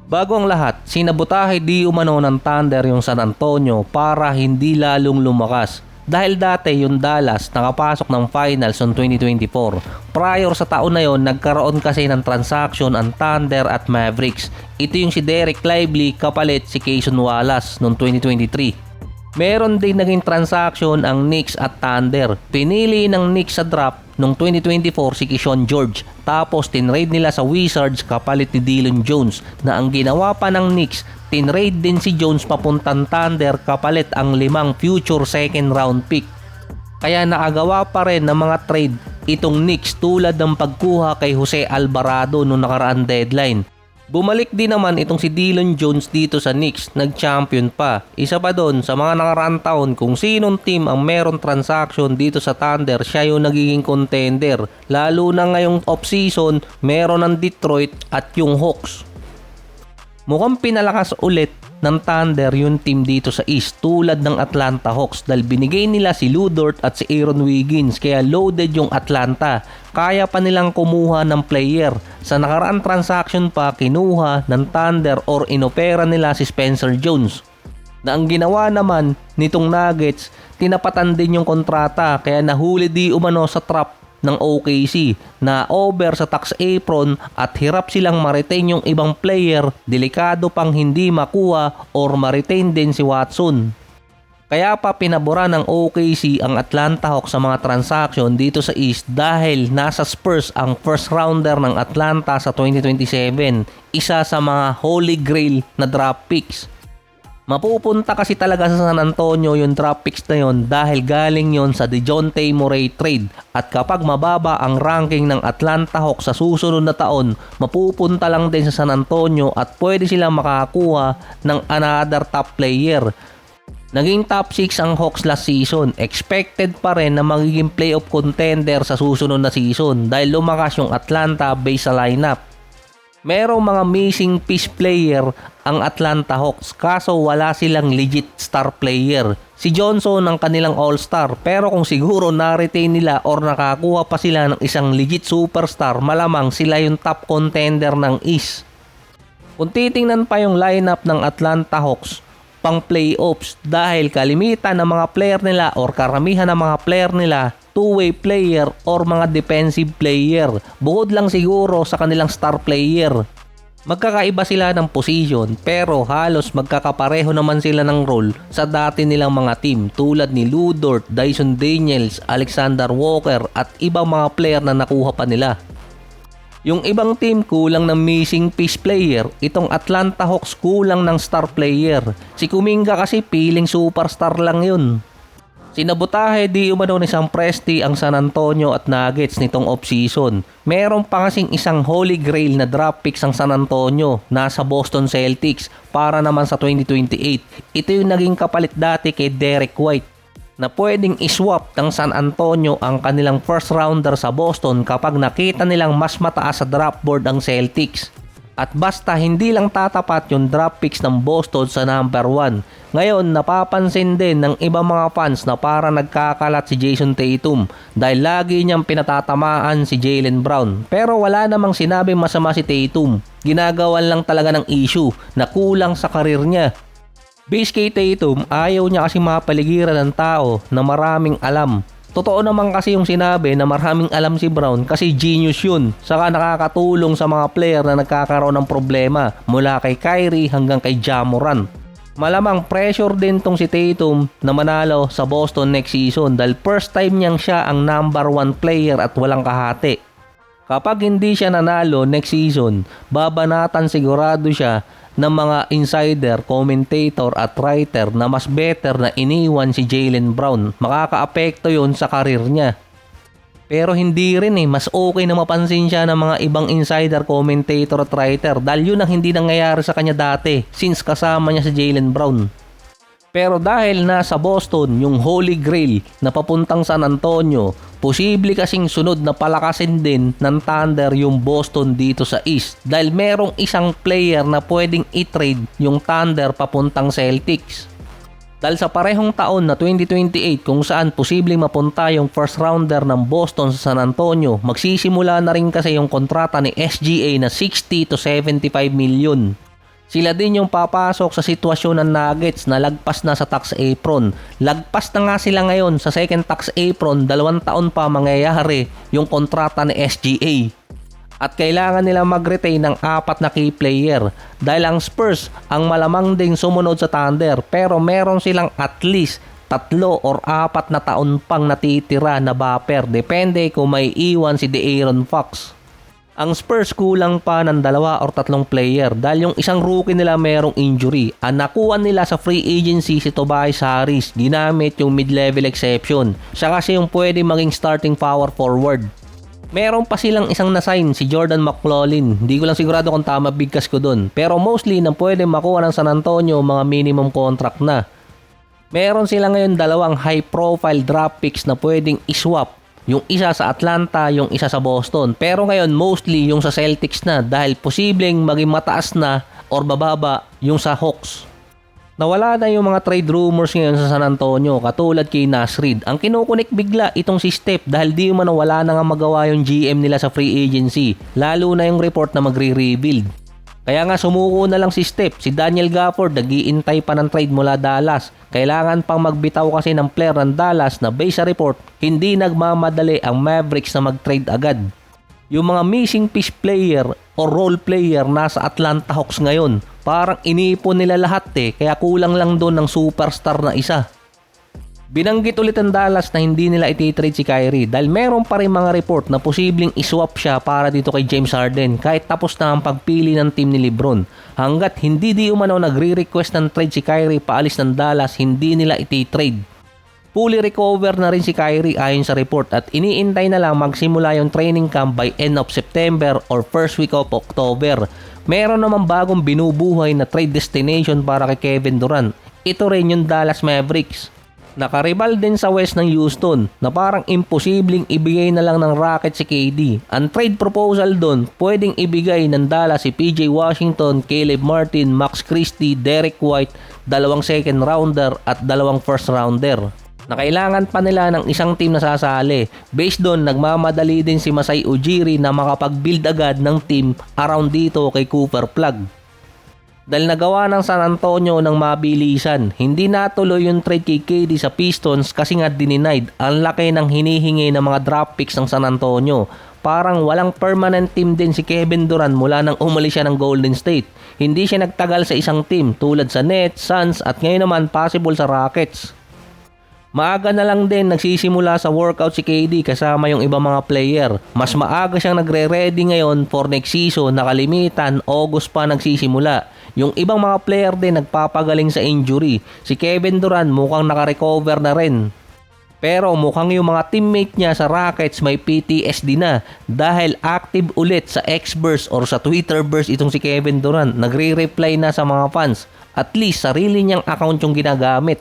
Bago ang lahat, sinabotahe di umano ng Thunder yung San Antonio para hindi lalong lumakas. Dahil dati yung Dallas nakapasok ng finals noong 2024. Prior sa taon na yon, nagkaroon kasi ng transaction ang Thunder at Mavericks. Ito yung si Derek Lively kapalit si Cason Wallace noong 2023. Meron din naging transaction ang Knicks at Thunder. Pinili ng Knicks sa draft noong 2024 si Keyshawn George. Tapos tinrade nila sa Wizards kapalit ni Dillon Jones. Na ang ginawa pa ng Knicks, tinrade din si Jones papuntang Thunder kapalit ang 5 future second round pick. Kaya nakagawa pa rin ng mga trade itong Knicks tulad ng pagkuha kay Jose Alvarado noong nakaraan deadline. Bumalik din naman itong si Dillon Jones dito sa Knicks, nag-champion pa. Isa pa doon sa mga nakaraang taon kung sinong team ang meron transaction dito sa Thunder, siya yung nagiging contender. Lalo na ngayong off-season, meron ng Detroit at yung Hawks. Mukhang pinalakas ulit ng Thunder yung team dito sa East tulad ng Atlanta Hawks dahil binigay nila si Lu Dort at si Aaron Wiggins kaya loaded yung Atlanta. Kaya pa nilang kumuha ng player. Sa nakaraang transaction pa kinuha ng Thunder or inopera nila si Spencer Jones. Na ang ginawa naman nitong Nuggets, tinapatan din yung kontrata kaya nahuli di umano sa trap ng OKC na over sa tax apron at hirap silang ma-retain yung ibang player, delikado pang hindi makuha or ma-retain din si Watson. Kaya pa pinabura ng OKC ang Atlanta Hawks sa mga transaction dito sa East dahil nasa Spurs ang first rounder ng Atlanta sa 2027, isa sa mga holy grail na draft picks. Mapupunta kasi talaga sa San Antonio yung draft picks na yon dahil galing yon sa DeJounte Murray trade at kapag mababa ang ranking ng Atlanta Hawks sa susunod na taon, mapupunta lang din sa San Antonio at pwede silang makakuha ng another top player. Naging top 6 ang Hawks last season, expected pa rin na magiging playoff contender sa susunod na season dahil lumakas yung Atlanta based sa lineup. Merong mga missing piece player ang Atlanta Hawks kaso wala silang legit star player. Si Johnson ang kanilang all-star pero kung siguro na-retain nila or nakakuha pa sila ng isang legit superstar, malamang sila yung top contender ng East. Kung titingnan pa yung lineup ng Atlanta Hawks pang playoffs dahil kalimitan ng mga player nila or karamihan ng mga player nila two-way player or mga defensive player. Bukod lang siguro sa kanilang star player. Magkakaiba sila ng position pero halos magkakapareho naman sila ng role sa dati nilang mga team tulad ni Lu Dort, Dyson Daniels, Alexander Walker at ibang mga player na nakuha pa nila. Yung ibang team kulang ng missing piece player, itong Atlanta Hawks kulang ng star player. Si Kuminga kasi piling superstar lang yun. Sinabotahe di umano ni Sam Presti ang San Antonio at Nuggets nitong off-season. Meron pa kasing isang holy grail na draft picks ang San Antonio nasa Boston Celtics para naman sa 2028. Ito yung naging kapalit dati kay Derek White na pwedeng iswap ng San Antonio ang kanilang first rounder sa Boston kapag nakita nilang mas mataas sa draft board ang Celtics. At basta hindi lang tatapat yung draft picks ng Boston sa number 1. Ngayon napapansin din ng ibang mga fans na para nagkakalat si Jason Tatum dahil lagi niyang pinatatamaan si Jaylen Brown. Pero wala namang sinabing masama si Tatum. Ginagawan lang talaga ng issue na kulang sa karir niya. Base kay Tatum, ayaw niya kasi mapaligiran ng tao na maraming alam. Totoo naman kasi yung sinabi na maraming alam si Brown kasi genius yun. Saka nakakatulong sa mga player na nagkakaroon ng problema mula kay Kyrie hanggang kay Ja Morant. Malamang pressure din tong si Tatum na manalo sa Boston next season dahil first time niyang siya ang number 1 player at walang kahati. Kapag hindi siya nanalo next season, babanatan sigurado siya ng mga insider, commentator at writer na mas better na iniwan si Jaylen Brown. Makakaapekto yun sa karir niya. Pero hindi rin mas okay na mapansin siya ng mga ibang insider, commentator at writer dahil yun ang hindi nangyayari sa kanya dati since kasama niya si Jaylen Brown. Pero dahil nasa Boston yung Holy Grail na papuntang San Antonio, posible kasing sunod na palakasin din ng Thunder yung Boston dito sa East dahil merong isang player na pwedeng i-trade yung Thunder papuntang Celtics. Dahil sa parehong taon na 2028 kung saan posibleng mapunta yung first rounder ng Boston sa San Antonio, magsisimula na rin kasi yung kontrata ni SGA na 60 to 75 million. Sila din yung papasok sa sitwasyon ng Nuggets na lagpas na sa tax apron. Lagpas na nga sila ngayon sa second tax apron, 2 taon pa mangyayari yung kontrata ni SGA. At kailangan nila mag-retain ng 4 na key player dahil ang Spurs ang malamang ding sumunod sa Thunder, pero meron silang at least 3 or 4 na taon pang natitira na buffer, depende kung may iwan si De'Aaron Fox. Ang Spurs kulang pa ng 2 or 3 player dahil yung isang rookie nila merong injury. Ang nakuha nila sa free agency si Tobias Harris, ginamit yung mid-level exception. Siya kasi yung pwede maging starting power forward. Meron pa silang isang na-sign, si Jordan McLaughlin. Hindi ko lang sigurado kung tama bigkas ko dun. Pero mostly na pwede makuha ng San Antonio mga minimum contract na. Meron sila ngayon 2 high-profile draft picks na pwedeng iswap. Yung isa sa Atlanta, yung isa sa Boston. Pero ngayon mostly yung sa Celtics na dahil posibleng maging mataas na or bababa yung sa Hawks. Nawala na yung mga trade rumors ngayon sa San Antonio katulad kay Naz Reid. Ang kinukunik bigla itong si Steph dahil di man wala na nga magawa yung GM nila sa free agency. Lalo na yung report na magre-rebuild. Kaya nga sumuko na lang si Steph. Si Daniel Gafford nag-iintay pa ng trade mula Dallas. Kailangan pang magbitaw kasi ng player ng Dallas na base sa report, hindi nagmamadali ang Mavericks na mag-trade agad. Yung mga missing piece player o role player nasa Atlanta Hawks ngayon, parang inipon nila lahat kaya kulang lang doon ng superstar na isa. Binanggit ulit ang Dallas na hindi nila iti-trade si Kyrie dahil meron pa rin mga report na posibleng iswap siya para dito kay James Harden kahit tapos na ang pagpili ng team ni LeBron. Hanggat hindi di umano nagre-request ng trade si Kyrie paalis ng Dallas, hindi nila iti-trade. Fully recover na rin si Kyrie ayon sa report at iniintay na lang magsimula yung training camp by end of September or first week of October. Meron naman bagong binubuhay na trade destination para kay Kevin Durant. Ito rin yung Dallas Mavericks. Nakaribal din sa West ng Houston na parang imposibleng ibigay na lang ng Rockets si KD. Ang trade proposal doon, pwedeng ibigay ng Dallas si PJ Washington, Caleb Martin, Max Christie, Derek White, 2 second rounder at 2 first rounder. Na kailangan pa nila ng isang team na sasali. Based doon, nagmamadali din si Masai Ujiri na makapag-build agad ng team around dito kay Cooper Plug. Dahil nagawa ng San Antonio ng mabilisan, hindi natuloy yung trade kay KD sa Pistons kasi nga dinenied. Ang laki ng hinihingi ng mga draft picks ng San Antonio. Parang walang permanent team din si Kevin Durant mula nang umalis siya ng Golden State. Hindi siya nagtagal sa isang team tulad sa Nets, Suns at ngayon naman possible sa Rockets. Maaga na lang din nagsisimula sa workout si KD kasama yung ibang mga player. Mas maaga siyang nagre-ready ngayon for next season na kalimitan August pa nagsisimula. Yung ibang mga player din nagpapagaling sa injury. Si Kevin Durant mukhang nakarecover na rin. Pero mukhang yung mga teammate niya sa Rockets may PTSD na dahil active ulit sa X-Burst or sa Twitterverse itong si Kevin Durant. Nagre-reply na sa mga fans. At least sarili niyang account yung ginagamit.